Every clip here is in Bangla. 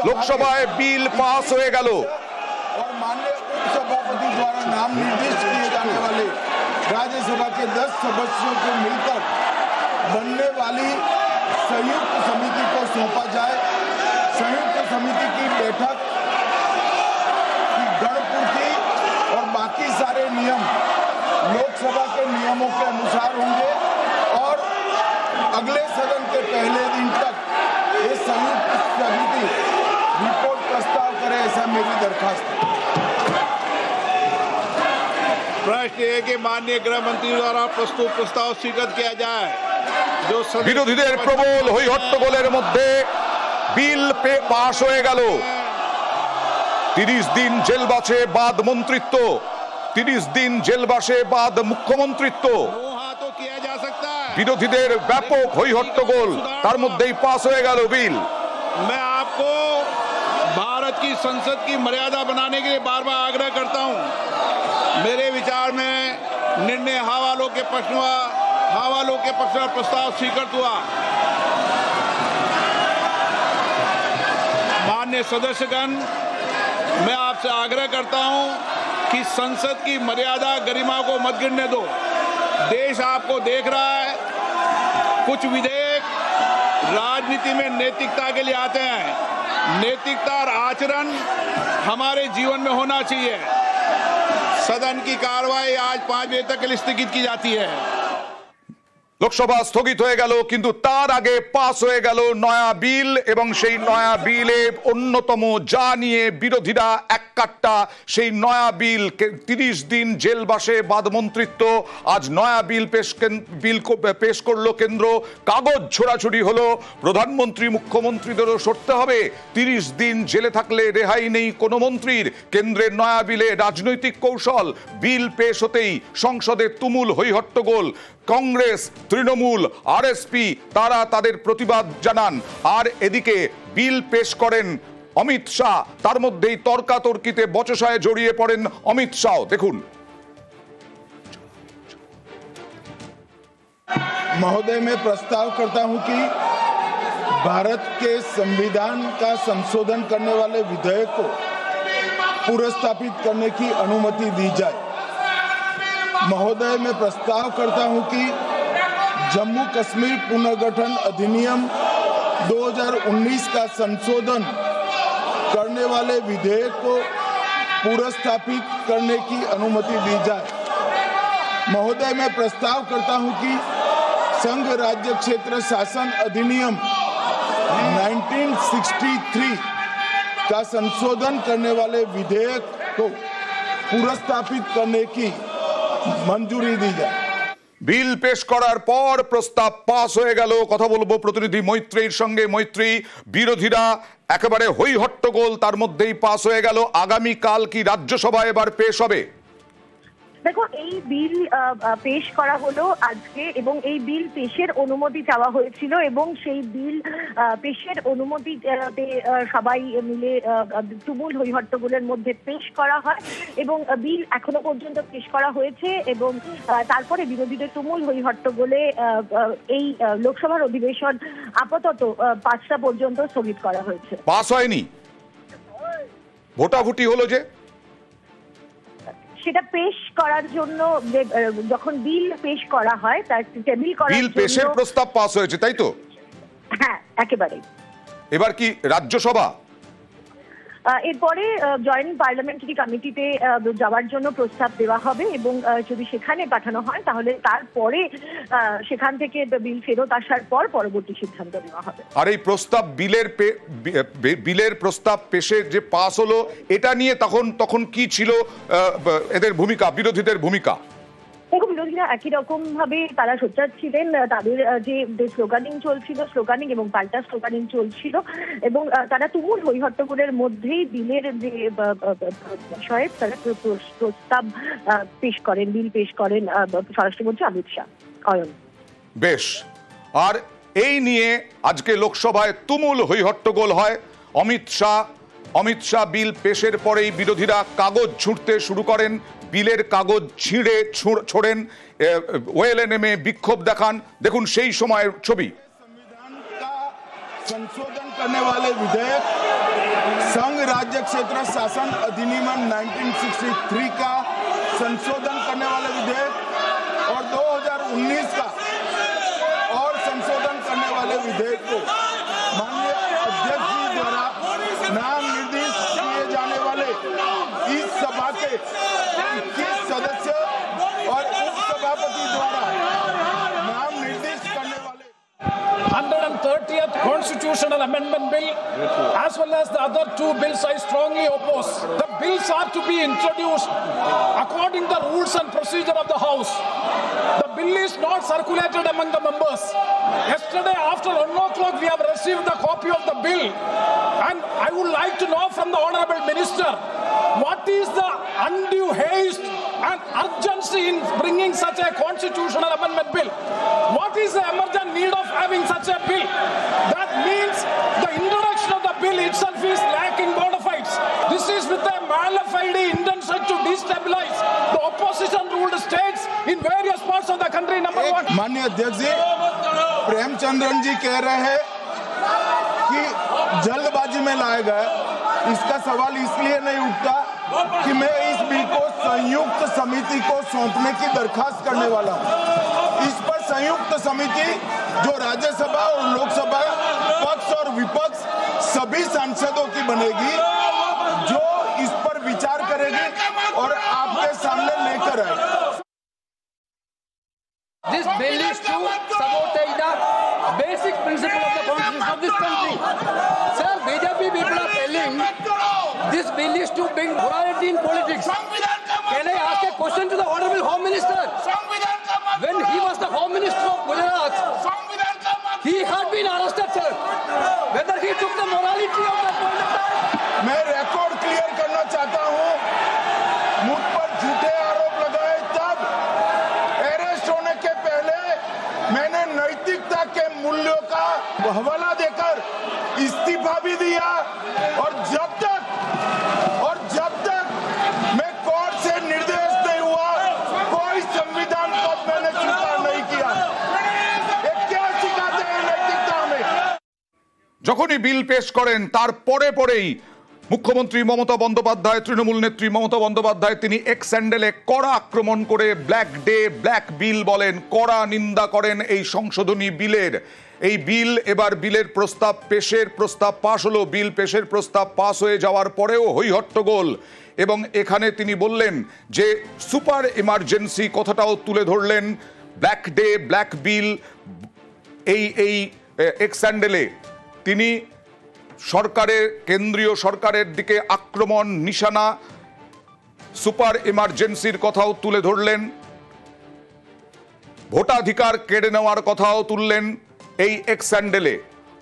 লোকসভায় বিল পাস হয়ে গেল। और माननीय उपसभापति द्वारा नाम निर्दिष्ट किए जाने वाले राज्यसभा के 10 सदस्यों को मिलकर बनने वाली संयुक्त समिति को सौंपा जाए। संयुक्त समिति की बैठक की गणपूर्ति और बाकी सारे नियम लोकसभा के नियमों के अनुसार होंगे और अगले सदन के पहले दिन तक ये संयुक्त समिति रिपोर्ट प्रस्ताव करे, ऐसा मेरी दरखास्त है। प्रश्न है कि माननीय गृह मंत्री द्वारा प्रस्तुत प्रस्ताव स्वीकृत किया जाए। जो বিরোধীদের প্রবল হই হট্টগোলের মধ্যে বিল পাস হয়ে গেল। 30 দিন জেলবাসে বাদ মন্ত্রিত্ব, 30 দিন জেলবাসে বাদ মুখ্যমন্ত্রিত্ব। किया जा सकता है। বিরোধীদের ব্যাপক হই হট্টগোল, তার মধ্যেই পাস হয়ে গেল বিল। मैं आपको भारत की संसद की मर्यादा बनाने के लिए बार बार आग्रह करता हूं। मेरे विचार में निर्णय हवालों के पक्ष में प्रस्ताव स्वीकृत हुआ। माननीय सदस्यगण, मैं आपसे आग्रह करता हूं कि संसद की मर्यादा गरिमा को मत गिरने दो। देश आपको देख रहा है। कुछ विधेयक राजनीति में नैतिकता के लिए आते हैं। नैतिकता और आचरण हमारे जीवन में होना चाहिए। सदन की कार्रवाई आज 5 बजे तक के लिए स्थगित की जाती है। লোকসভা স্থগিত হয়ে গেল, কিন্তু তার আগে পাস হয়ে গেল নয়া বিল, এবং সেই নয়া বিলে অন্যতম যা নিয়ে বিরোধীরা এক কাট্টা, সেই নয়া বিল 30 দিন জেলবাসে বাদ মন্ত্রিত্ব। আজ নয়া বিল পেশ করলো কেন্দ্র। কাগজ ছোড়াছুড়ি হলো। প্রধানমন্ত্রী মুখ্যমন্ত্রীদেরও সরতে হবে। 30 দিন জেলে থাকলে রেহাই নেই কোনো মন্ত্রীর। কেন্দ্রের নয়া বিলে রাজনৈতিক কৌশল। বিল পেশ হতেই সংসদে তুমুল হইহট্টগোল। কংগ্রেস, তৃণমূল, আরএসপি তারা তাদের প্রতিবাদ জানান। আর এদিকে বিল পেশ করেন অমিত শাহ। তার মধ্যেই তর্কাতর্কিতে বচসায় জড়িয়ে পড়েন অমিত শাহ। দেখুন। महोदय, मैं प्रस्ताव करता हूं कि भारत के संविधान का संशोधन करने वाले विधेयक को पुनर्स्थापित करने की अनुमति दी जाए। महोदय, मैं प्रस्ताव करता हूं कि जम्मू कश्मीर पुनर्गठन अधिनियम 2019 का संशोधन करने वाले विधेयक को पुनर्स्थापित करने की अनुमति दी जाए। महोदय, मैं प्रस्ताव करता हूं कि संघ राज्य क्षेत्र शासन अधिनियम 1963 का संशोधन करने वाले विधेयक को पुनर्स्थापित करने की मंजूरी दी जाए। বিল পেশ করার পর প্রস্তাব পাস হয়ে গেল। কথা বলবো প্রতিনিধি মৈত্রীর সঙ্গে। মৈত্রী, বিরোধীরা একেবারে হই হট্টগোল, তার মধ্যেই পাস হয়ে গেল। আগামীকাল কি রাজ্যসভায় এবার পেশ হবে? দেখো, এই বিল পেশ করা হলো আজকে, এবং এই বিল পেশের অনুমতি চাওয়া হয়েছিল, এবং সেই বিল পেশের অনুমতি সবাই মিলে তুমুল হইহট্টগোলের মধ্যে পেশ করা হয়, এবং বিল এখনো পর্যন্ত পেশ করা হয়েছে। এবং তারপরে বিরোধীদের তুমুল হইহট্টগোলে এই লোকসভার অধিবেশন আপাতত 5টা পর্যন্ত স্থগিত করা হয়েছে। পাস হয়নি, ভোটাভুটি হলো যে সেটা পেশ করার জন্য, যখন বিল পেশ করা হয় তার টেবিল করার জন্য। বিল পেশের প্রস্তাব পাস হয়েছে, তাই তো? হ্যাঁ, একেবারে। এবার কি রাজ্যসভা? এরপরে জয়েন্ট পার্লামেন্টারি কমিটিতে যাওয়ার জন্য প্রস্তাব দেওয়া হবে, এবং যদি সেখানে পাঠানো হয় তাহলে তারপরে সেখান থেকে বিল ফেরত আসার পর পরবর্তী সিদ্ধান্ত নেওয়া হবে। আর এই প্রস্তাব বিলের প্রস্তাব পেশে যে পাস হলো, এটা নিয়ে তখন কি ছিল এদের ভূমিকা, বিরোধীদের ভূমিকা? দেখো, বিরোধীরা একই রকম ভাবে তারা সোচ্চার ছিলেন। তাদের যে স্লোগানিং চলছিল, স্লোগানিং এবং পাল্টা স্লোগানিং চলছিল, এবং তারা তুমুল হইহট্টগোলের মধ্যেই বিলের যে বিষয়ে তারা প্রস্তাব পেশ করেন, বিল পেশ করেন স্বরাষ্ট্রমন্ত্রী অমিত শাহ। বেশ। আর এই নিয়ে আজকে লোকসভায় তুমুল হইহট্টগোল হয়। অমিত শাহ বিল পেশের পরেই বিরোধীরা কাগজ ছুঁড়তে শুরু করেন। বিলের কাগজ ছিঁড়ে ছোড়েন, ওয়েলে নেমে বিক্ষোভ দেখান। দেখুন সেই সময়ের ছবি। संविधान का संशोधन करने वाले विधेयक संघ राज्य क्षेत्र शासन अधिनियम 1963 का संशोधन करने वाले विधेयक और 2019 का और संशोधन करने वाले विधेयक को माननीय अध्यक्ष जी द्वारा नाम निर्दिष्ट किए जाने वाले इस सभा के 21 सदस्य और उपसभापति द्वारा नाम निर्दिष्ट करने वाले 130th Constitutional Amendment Bill as well as the other two bills I strongly oppose. The bills are to be introduced according to the rules and procedure of the House. The bill is not circulated among the members. Yesterday after 1 o'clock we have received the copy of the bill and I would like to know from the Honourable Minister what is the undue haste and urgency in bringing such a constitutional amendment bill. What is the emergent need of having such a bill? That means the introduction of the bill itself is lacking bona fides. This is with a mala fide intention to destabilize the opposition ruled states in various parts of the country. Number one. माननीय अध्यक्ष जी, प्रेमचंद्रन जी कह रहे हैं कि जल्दबाजी में लाया गया। इसका सवाल इसलिए नहीं उठता कि मैं इस बिल को संयुक्त समिति को सौंपने की दरखास्त करने वाला हूं। इस पर संयुक्त समिति जो राज्यसभा और लोकसभा पक्ष और विपक्ष सभी सांसदों की बनेगी, जो इस पर विचार करेगी और आपके सामने लेकर आएगी। This bill is to sabotage the basic principle of the constitution of this country. Sir, BJP people are telling this bill is to bring morality in politics. Can I ask a question to the Honourable Home Minister? When he was the Home Minister of Gujarat, he had been arrested, sir. Whether he took the morality of the politics. मैं रिकॉर्ड क्लियर करना चाहता हूं, मुझ पर झूठे आरोप लगाए तब अरेस्ट होने के पहले मैंने नैतिकता के मूल्यों का हवाला देकर इस्तीफा भी दिया और जब तक मैं कोर्ट से निर्देश नहीं हुआ, कोई संविधान पद मैंने स्वीकार नहीं किया। ये क्या सिखाते हैं नैतिकता में? যখনই বিল পেশ করেন তার পরেই মুখ্যমন্ত্রী মমতা বন্দ্যোপাধ্যায়, তৃণমূল নেত্রী মমতা বন্দ্যোপাধ্যায় তিনি এক্স স্যান্ডেলে কড়া আক্রমণ করে ব্ল্যাক ডে ব্ল্যাক বিল বলেন, কড়া নিন্দা করেন এই সংশোধনী বিলের। এই বিল এবার বিলের প্রস্তাব পাশ হলো। বিল পেশের প্রস্তাব পাশ হয়ে যাওয়ার পরেও হইহট্টগোল এবং এখানে তিনি বললেন যে সুপার ইমার্জেন্সি কথাটাও তুলে ধরলেন। ব্ল্যাক ডে ব্ল্যাক বিল এই এক্স স্যান্ডেলে তিনি কেন্দ্রীয় সরকারের দিকে আক্রমণ নিশানা, সুপার ইমার্জেন্সির কথাও তুলে ধরলেন, ভোটাধিকার কেড়ে নেওয়ার কথাও তুললেন এই এক্স স্যান্ডেলে।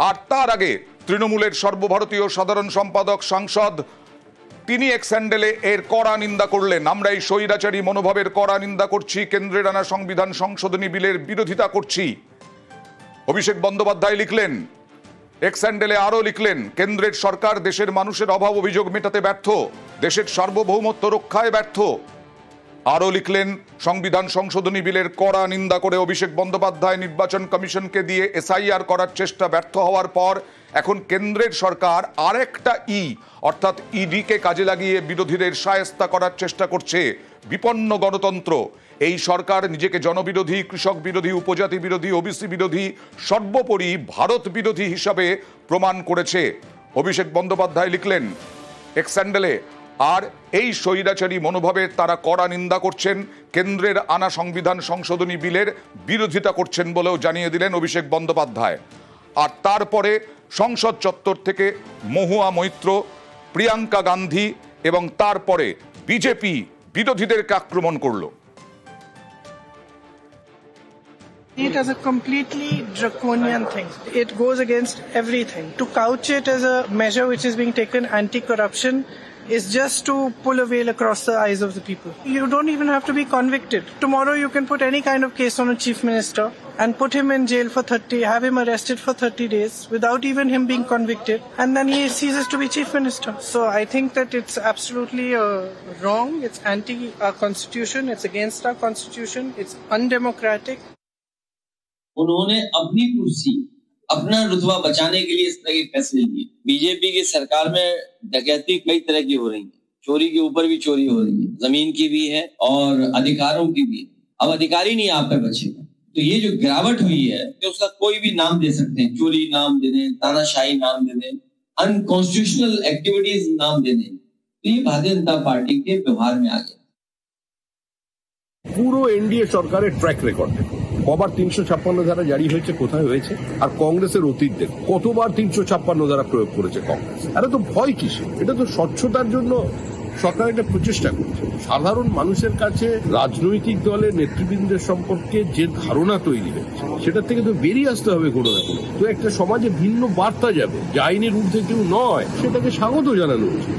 আর তার আগে তৃণমূলের সর্বভারতীয় সাধারণ সম্পাদক সাংসদ তিনি এক্স স্যান্ডেলে এর কড়া নিন্দা করলেন। আমরা এই স্বৈরাচারী মনোভাবের কড়া নিন্দা করছি, কেন্দ্রের আনা সংবিধান সংশোধনী বিলের বিরোধিতা করছি। অভিষেক বন্দ্যোপাধ্যায় লিখলেন, এক্স স্যান্ডেলে আরও লিখলেন, কেন্দ্রের সরকার দেশের মানুষের অভাব অভিযোগ মেটাতে ব্যর্থ, দেশের সার্বভৌমত্ব রক্ষায় ব্যর্থ। আরও লিখলেন, সংবিধান সংশোধনী বিলের কড়া নিন্দা করে অভিষেক বন্দ্যোপাধ্যায় নির্বাচন কমিশনকে দিয়ে এসআইআর করার চেষ্টা ব্যর্থ হওয়ার পর এখন কেন্দ্রের সরকার আরেকটা অর্থাৎ ইডিকে কাজে লাগিয়ে বিরোধীদের শায়েস্তা করার চেষ্টা করছে। বিপন্ন গণতন্ত্র। এই সরকার নিজেকে জনবিরোধী, কৃষক বিরোধী, উপজাতি বিরোধী, ওবিসি বিরোধী, সর্বোপরি ভারত বিরোধী হিসাবে প্রমাণ করেছে। অভিষেক বন্দ্যোপাধ্যায় লিখলেন এক্স স্যান্ডেলে, আর এই স্বৈরাচারী মনোভাবের তারা কড়া নিন্দা করছেন, কেন্দ্রের আনা সংবিধান সংশোধনী বিলের বিরোধিতা করছেন বলেও জানিয়ে দিলেন অভিষেক বন্দ্যোপাধ্যায়। আর তারপরে সংসদ চত্বর থেকে মহুয়া মৈত্র, প্রিয়াঙ্কা গান্ধী এবং তারপরে বিজেপি বিরোধীদেরকে আক্রমণ করলো। It as a completely draconian thing. It goes against everything. To couch it as a measure which is being taken anti-corruption is just to pull a veil across the eyes of the people. You don't even have to be convicted. Tomorrow you can put any kind of case on a chief minister and put him in jail for have him arrested for 30 days without even him being convicted, and then he ceases to be chief minister. So I think that it's absolutely wrong. It's anti our constitution. It's against our constitution. It's undemocratic. उन्होंने अपनी कुर्सी अपना रुतबा बचाने के लिए इस तरह के फैसले लिए। बीजेपी की सरकार में डकैती कई तरह की हो रही है, चोरी के ऊपर भी चोरी हो रही है, जमीन की भी है और अधिकारों की भी। अब अधिकारी नहीं आप पे बचेगा। तो ये जो गिरावट हुई है कि उसका कोई भी नाम दे सकते हैं, चोरी नाम दे दें, तानाशाही नाम दे दें, अनकॉन्स्टिट्यूशनल एक्टिविटीज नाम दे दें, तो ये भारतीय जनता पार्टी के व्यवहार में आ गया। পুরো এনডিএ সরকারের ট্র্যাক রেকর্ড কবার 356 ধারা জারি হয়েছে, কোথায় হয়েছে, আর কংগ্রেসের অতীত দেখুন কতবার 356 ধারা প্রয়োগ করেছে কংগ্রেস। আরে তো ভয় কিসে? এটা তো স্বচ্ছতার জন্য সরকার একটা প্রচেষ্টা করছে। সাধারণ মানুষের কাছে রাজনৈতিক দলের নেতৃবৃন্দের সম্পর্কে যে ধারণা তৈরি হয়েছে সেটা থেকে তো বেরিয়ে আসতে হবে কোনো না কোনো। তো একটা সমাজে ভিন্ন বার্তা যাবে, যে আইনের ঊর্ধ্বে কেউ নয়, সেটাকে স্বাগত জানানো উচিত।